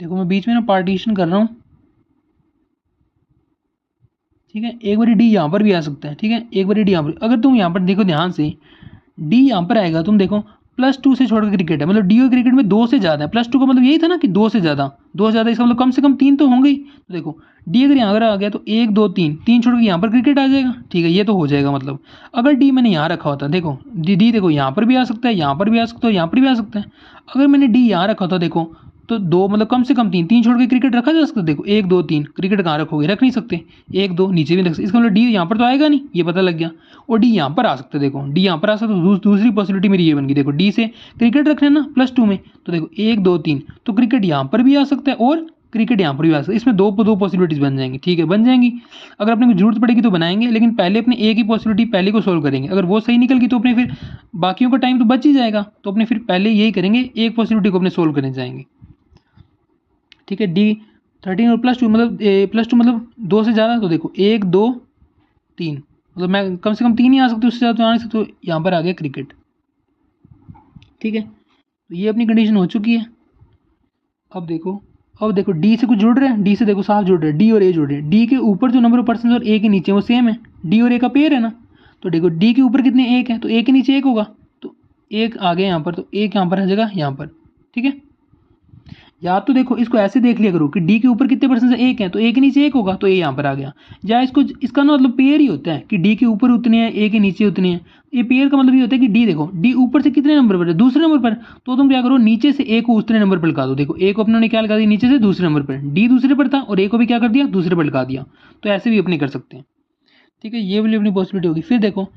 देखो मैं बीच में ना पार्टीशन कर रहा हूँ, ठीक है। एक बारी डी यहाँ पर भी आ सकता है, ठीक है, एक बारी डी यहाँ पर। अगर तुम यहाँ पर देखो ध्यान से, डी यहाँ पर आएगा, तुम देखो +2 से छोड़कर क्रिकेट है, मतलब डी और क्रिकेट में 2 से ज़्यादा है। +2 का मतलब यही था ना कि 2 से ज़्यादा, 2 से ज़्यादा, इसका मतलब कम से कम 3 तो होंगे ही। तो देखो डी अगर यहाँ पर आ गया तो 1 2 3, 3 छोड़ के यहाँ पर क्रिकेट आ जाएगा, ठीक है, ये तो हो जाएगा। मतलब अगर डी मैंने यहाँ रखा होता, देखो डी देखो यहाँ पर भी आ सकता है, यहाँ पर भी आ सकता है, यहाँ पर भी आ सकता है। अगर मैंने डी यहाँ रखा था देखो, तो 2 मतलब कम से कम 3, 3 छोड़ के क्रिकेट रखा जा सकता है। देखो 1 2 3 क्रिकेट कहाँ रखोगे, रख नहीं सकते। 1 2 नीचे भी रख सकते, इसका मतलब डी यहाँ पर तो आएगा नहीं, ये पता लग गया। और डी यहाँ पर आ सकते, देखो डी यहाँ पर आ सकता, तो दूसरी पॉसिबिलिटी मेरी ये बन गई। देखो डी से क्रिकेट रखना है ना +2 में, तो देखो 1 2 3, तो क्रिकेट यहाँ पर भी आ सकता है और क्रिकेट यहाँ पर भी आ सकता है। इसमें दो पॉसिबिलिटीज बन जाएंगी, ठीक है, बन जाएंगी। अगर अपने को जरूरत पड़ेगी तो बनाएंगे, लेकिन पहले अपने एक ही पॉसिबिलिटी पहले को सोल्व करेंगे। अगर वो सही निकल गई तो अपने फिर बाकियों का टाइम तो बच ही जाएगा, तो अपने फिर पहले यही करेंगे, एक पॉसिबिलिटी को अपने सोल्व करने जाएंगे, ठीक है। डी 13 और +2 मतलब +2 मतलब 2 से ज़्यादा, तो देखो 1 2 3, मतलब मैं कम से कम 3 ही आ सकते, उससे ज़्यादा तो आ नहीं सकते। तो यहाँ पर आ गया क्रिकेट, ठीक है। तो ये अपनी कंडीशन हो चुकी है। अब देखो डी से कुछ जुड़ रहे हैं, डी से देखो साफ जुड़ रहे हैं, डी और ए जुड़ रहे हैं। डी के ऊपर जो नंबर ऑफ पर्सन और ए के नीचे वो सेम है, डी और ए का पेयर है ना। तो देखो डी के ऊपर कितने, 1 है, तो ए के नीचे 1 होगा, तो 1 आ गया यहाँ पर, तो 1 यहाँ पर आ जाएगा यहाँ पर, ठीक है। या तो देखो इसको ऐसे देख लिया करो कि डी के ऊपर कितने परसेंट 1 है, तो ए के नीचे 1 होगा, तो ए यहाँ पर आ गया। या इसको, इसका ना मतलब पेयर ही होता है कि डी के ऊपर उतने हैं, ए के नीचे उतने हैं। ये पेयर का मतलब ये होता है कि डी देखो डी ऊपर से कितने नंबर पर है, दूसरे नंबर पर, तो तुम क्या करो नीचे से ए को दूसरे नंबर पर लगा दो। देखो ए को अपने क्या लगा दिया, नीचे से दूसरे नंबर पर, डी दूसरे पर था और ए को भी क्या कर दिया, दूसरे पर लगा दिया। तो ऐसे भी अपने कर सकते हैं, ठीक है। ये वाली अपनी पॉसिबिलिटी होगी। फिर देखो